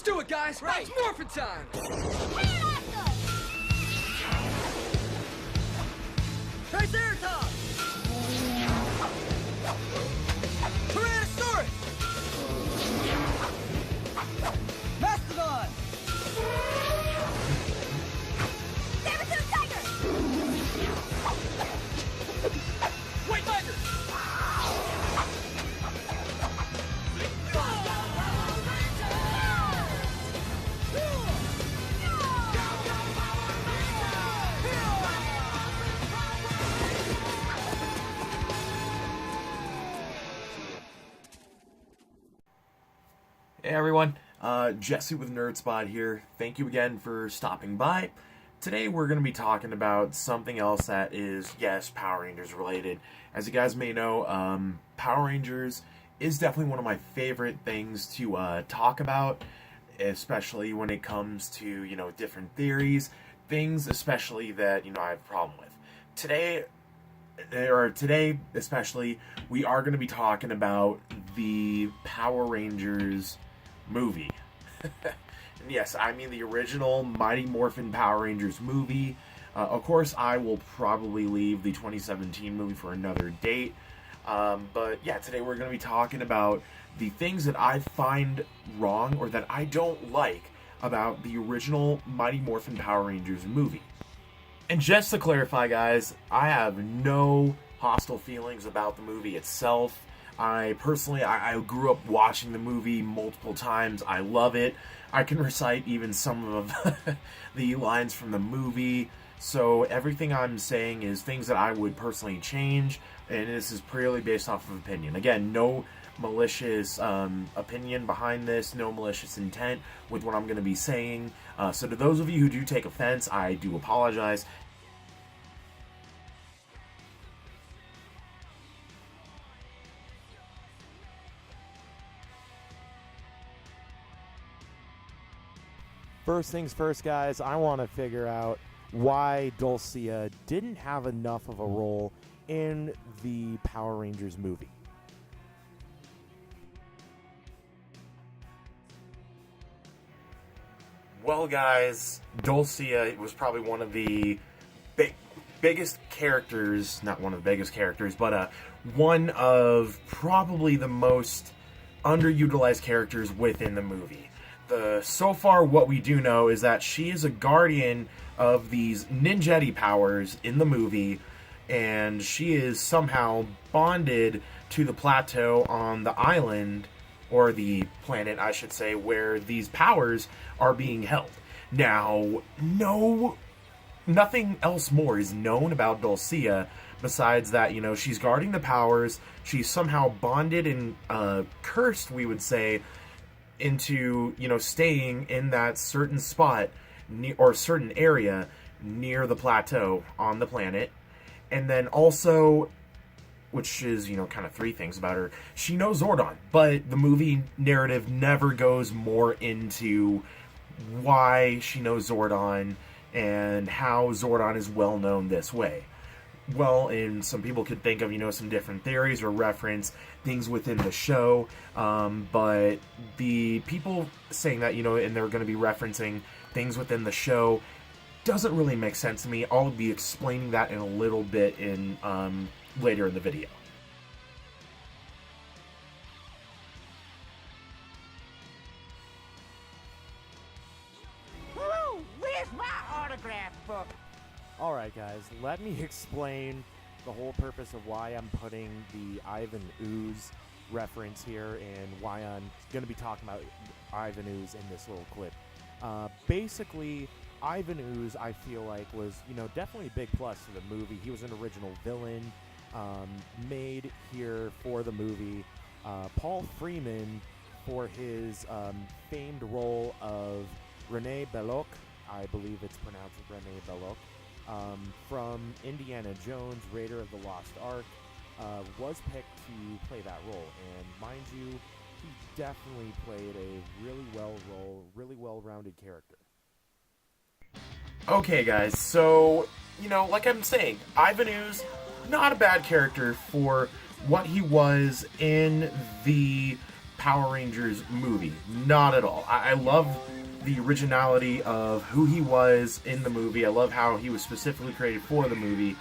Let's do it, guys! Right. It's morphin' time! Triceratops! Tyrannosaurus! Mastodon! Saber-tooth tiger! White tiger! Hey everyone, Jesse with NerdSpot here. Thank you again for stopping by. Today we're going to be talking about something else that is, yes, Power Rangers related. As you guys may know, Power Rangers is definitely one of my favorite things to talk about, especially when it comes to, different theories, things especially that, I have a problem with. Today especially, we are going to be talking about the Power Rangers movie. And yes, I mean the original Mighty Morphin Power Rangers movie. Of course, I will probably leave the 2017 movie for another date. But yeah, today we're going to be talking about the things that I find wrong or that I don't like about the original Mighty Morphin Power Rangers movie. And just to clarify, guys, I have no hostile feelings about the movie itself. I grew up watching the movie multiple times. I love it. I can recite even some of the lines from the movie. So everything I'm saying is things that I would personally change, and this is purely based off of opinion. Again, no malicious opinion behind this, no malicious intent with what I'm going to be saying. So to those of you who do take offense, I do apologize. First things first, guys, I want to figure out why Dulcia didn't have enough of a role in the Power Rangers movie. Well, guys, Dulcia was probably one of the biggest characters, not one of the biggest characters, but one of probably the most underutilized characters within the movie. So far, what we do know is that she is a guardian of these ninjetti powers in the movie, and she is somehow bonded to the plateau on the island, or the planet, I should say, where these powers are being held. Now, nothing else more is known about Dulcia besides that, she's guarding the powers, she's somehow bonded and cursed, we would say, into, staying in that certain spot or certain area near the plateau on the planet. And then also, which is, kind of three things about her, she knows Zordon, but the movie narrative never goes more into why she knows Zordon and how Zordon is well known this way. Well, and some people could think of, some different theories or reference things within the show, but the people saying that, and they're going to be referencing things within the show doesn't really make sense to me. I'll be explaining that in a little bit in later in the video. Woo! Where's my autograph book? Alright, guys, let me explain the whole purpose of why I'm putting the Ivan Ooze reference here and why I'm going to be talking about Ivan Ooze in this little clip. Basically, Ivan Ooze, I feel like, was, definitely a big plus to the movie. He was an original villain, made here for the movie. Paul Freeman, for his famed role of Rene Belloc, I believe it's pronounced Rene Belloc, from Indiana Jones, Raider of the Lost Ark, was picked to play that role. And mind you, he definitely played a really well-rounded character. Okay, guys, so, like I'm saying, Ivan Ooze, not a bad character for what he was in the Power Rangers movie. Not at all. I love the originality of who he was in the movie. I love how he was specifically created for the movie.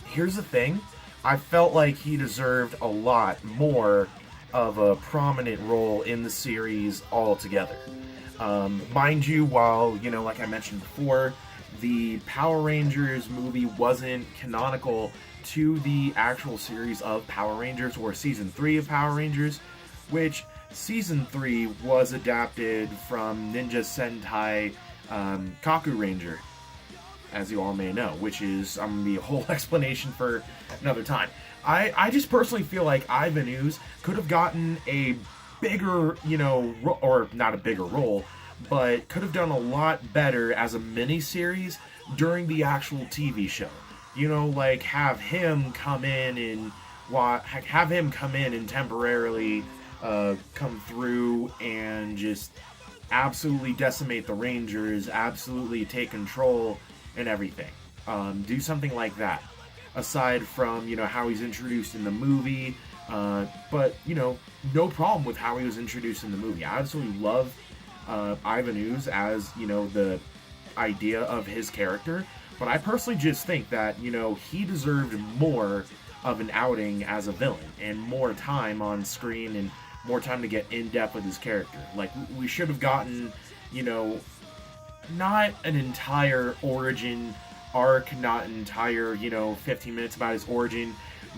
Here's the thing. I felt like he deserved a lot more of a prominent role in the series altogether. Mind you, while, you know, like I mentioned before, the Power Rangers movie wasn't canonical to the actual series of Power Rangers or Season 3 of Power Rangers, which Season 3 was adapted from Ninja Sentai Kaku Ranger, as you all may know, which is going to be a whole explanation for another time. I just personally feel like Ivan Ooze could have gotten a bigger, you know, or not a bigger role, but could have done a lot better as a mini-series during the actual TV show. You know, like have him come in and temporarily come through and just absolutely decimate the Rangers, absolutely take control and everything. Do something like that. Aside from, you know, how he's introduced in the movie, but, you know, no problem with how he was introduced in the movie. I absolutely love Ivan Ooze as, you know, the idea of his character, but I personally just think that, you know, he deserved more of an outing as a villain and more time on screen and more time to get in depth with his character. Like, we should have gotten, you know, not an entire origin arc, not an entire, you know, 15 minutes about his origin,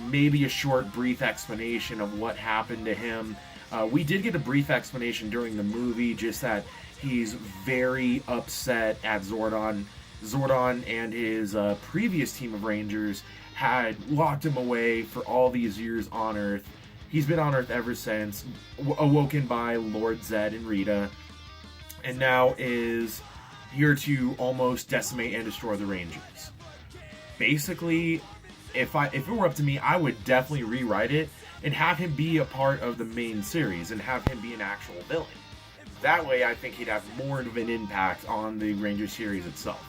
maybe a short, brief explanation of what happened to him. We did get a brief explanation during the movie, just that he's very upset at Zordon. Zordon and his previous team of Rangers had locked him away for all these years on Earth. He's been on Earth ever since, awoken by Lord Zed and Rita, and now is here to almost decimate and destroy the Rangers. Basically, if it were up to me, I would definitely rewrite it and have him be a part of the main series and have him be an actual villain. That way, I think he'd have more of an impact on the Ranger series itself.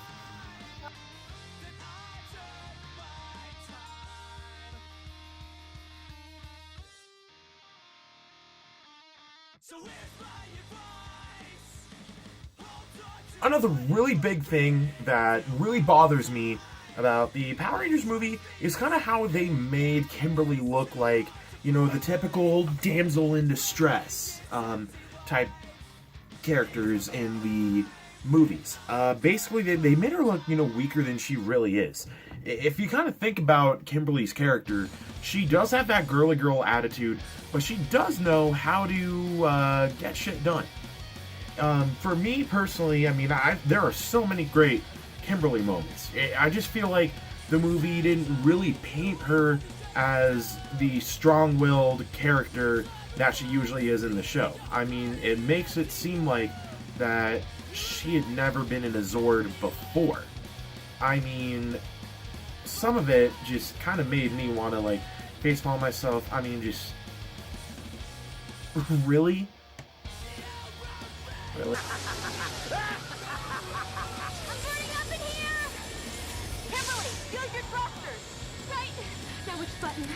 Another really big thing that really bothers me about the Power Rangers movie is kind of how they made Kimberly look like, you know, the typical damsel in distress type characters in the movies. Basically, they made her look, you know, weaker than she really is. If you kind of think about Kimberly's character, she does have that girly girl attitude, but she does know how to get shit done. For me personally, I mean, there are so many great Kimberly moments. I just feel like the movie didn't really paint her as the strong-willed character that she usually is in the show. I mean, it makes it seem like that she had never been in a Zord before. I mean, some of it just kind of made me want to, like, facepalm myself. I mean, just... Really? Really? I'm burning up in here! Kimberly, use your thrusters! Right! Now which button?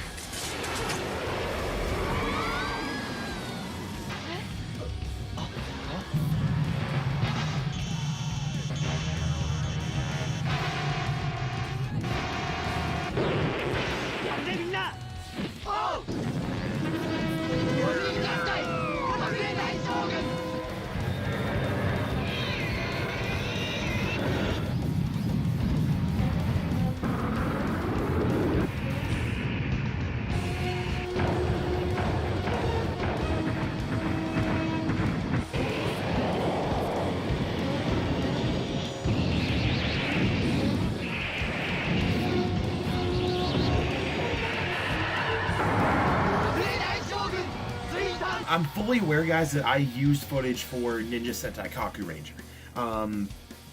I'm fully aware, guys, that I used footage for Ninja Sentai Kaku Ranger.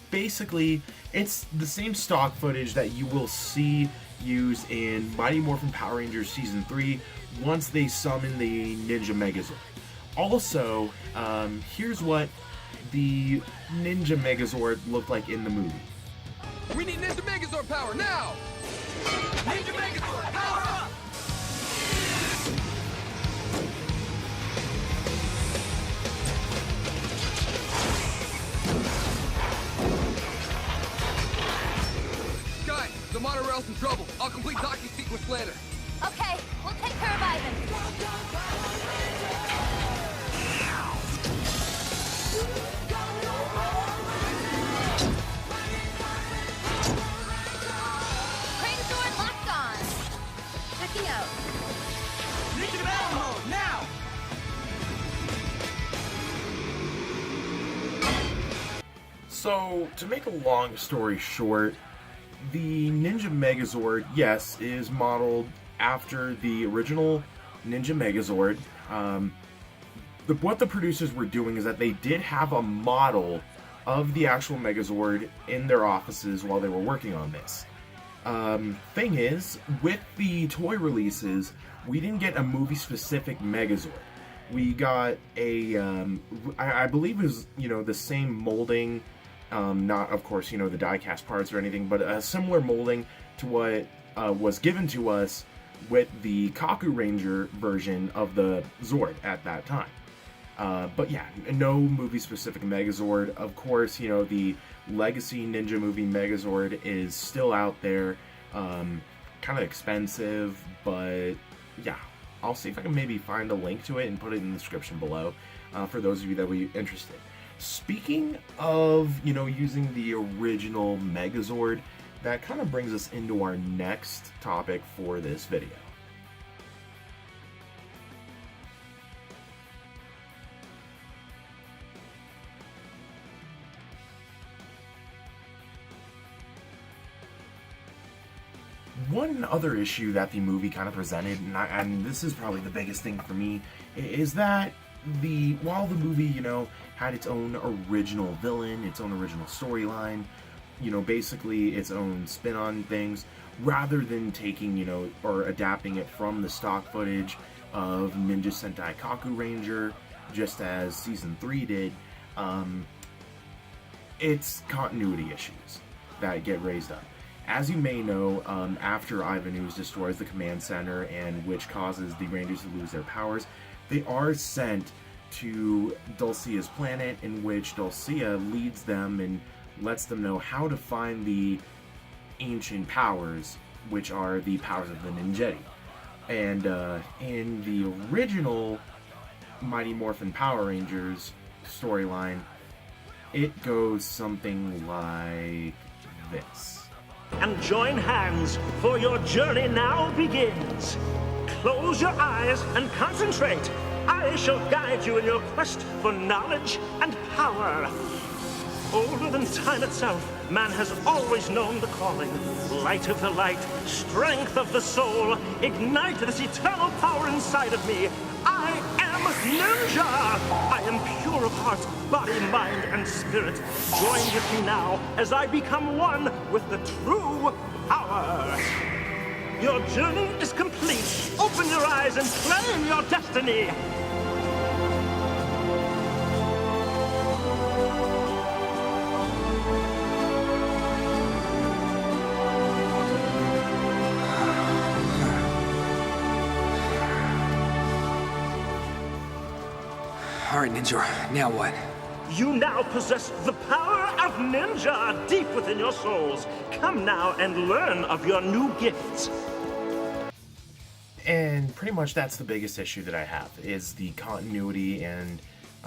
Basically, it's the same stock footage that you will see used in Mighty Morphin Power Rangers Season 3 once they summon the Ninja Megazord. Also, here's what the Ninja Megazord looked like in the movie. We need Ninja Megazord power now! Ninja Megazord power up! cause some trouble. I'll complete docking sequence later. Okay, we'll take care of Ivan. Crane sword locked on. Checking out. Ninja battle mode, now! So, to make a long story short, the Ninja Megazord, yes, is modeled after the original Ninja Megazord. What the producers were doing is that they did have a model of the actual Megazord in their offices while they were working on this. Thing is, with the toy releases, we didn't get a movie-specific Megazord. We got a, I believe it was, the same molding, not, of course, the die-cast parts or anything, but a similar molding to what was given to us with the Kaku Ranger version of the Zord at that time. But yeah, no movie-specific Megazord. Of course, the Legacy Ninja movie Megazord is still out there. Kind of expensive, but yeah. I'll see if I can maybe find a link to it and put it in the description below for those of you that would be interested. Speaking of, using the original Megazord, that kind of brings us into our next topic for this video. One other issue that the movie kind of presented, and this is probably the biggest thing for me, is that while the movie, had its own original villain, its own original storyline, basically its own spin on things, rather than taking, or adapting it from the stock footage of Ninja Sentai Kaku Ranger, just as Season 3 did, it's continuity issues that get raised up. As you may know, after Ivan Ooze destroys the command center, and which causes the Rangers to lose their powers, they are sent to Dulcea's planet, in which Dulcea leads them and lets them know how to find the ancient powers, which are the powers of the Ninjetti. And in the original Mighty Morphin Power Rangers storyline, it goes something like this. And join hands, for your journey now begins. Close your eyes and concentrate. I shall guide you in your quest for knowledge and power. Older than time itself, man has always known the calling. Light of the light, strength of the soul, ignite this eternal power inside of me. I am Ninja! I am pure of heart, body, mind, and spirit. Join with me now as I become one with the true power. Your journey is complete. Open your eyes and claim your destiny. All right, Ninja, now what? You now possess the power of Ninja deep within your souls. Come now and learn of your new gifts. And pretty much that's the biggest issue that I have, is the continuity and,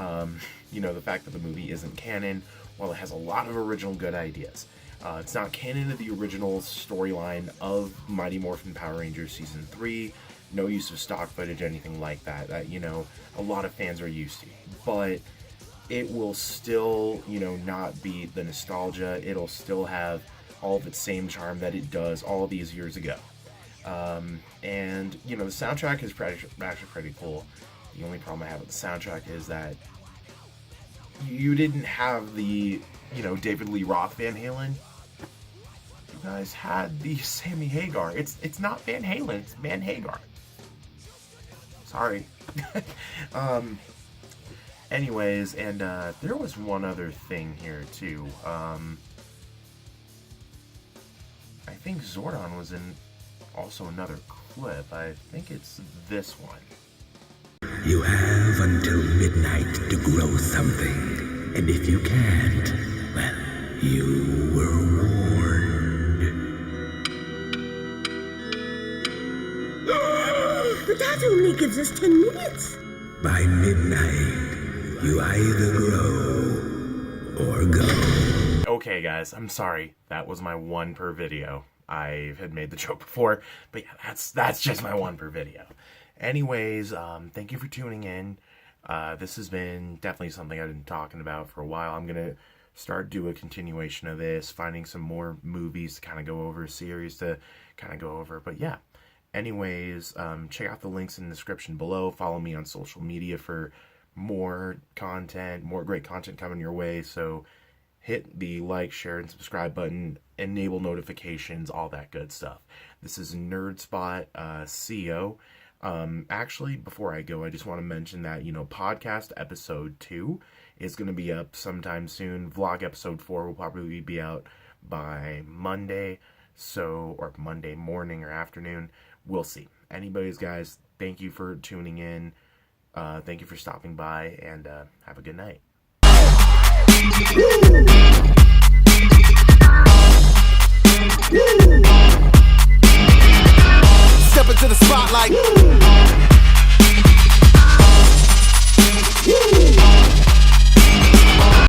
the fact that the movie isn't canon, while it has a lot of original good ideas. It's not canon to the original storyline of Mighty Morphin Power Rangers Season 3, no use of stock footage, anything like that, a lot of fans are used to. But it will still, not be the nostalgia. It'll still have all of its same charm that it does all these years ago. And, the soundtrack is actually pretty cool. The only problem I have with the soundtrack is that you didn't have the, David Lee Roth Van Halen. You guys had the Sammy Hagar. It's not Van Halen, it's Van Hagar. Sorry. Anyways, and there was one other thing here too. I think Zordon was in also another clip. I think it's this one. You have until midnight to grow something, and if you can't, well, you were warned. But that only gives us 10 minutes. By midnight, you either grow or go. Okay, guys, I'm sorry. That was my one per video. I had made the joke before, but yeah, that's just my one per video. Anyways, thank you for tuning in. This has been definitely something I've been talking about for a while. I'm gonna start do a continuation of this, finding some more movies to kind of go over, series to kind of go over. But yeah, anyways, check out the links in the description below. Follow me on social media for more content, more great content coming your way. So hit the like, share, and subscribe button, enable notifications, all that good stuff. This is NerdSpot CO. Actually, before I go, I just want to mention that, podcast episode 2 is going to be up sometime soon. Vlog episode 4 will probably be out by Monday, or Monday morning or afternoon. We'll see. Anyways, guys, thank you for tuning in. Thank you for stopping by, and have a good night. Step into the spotlight.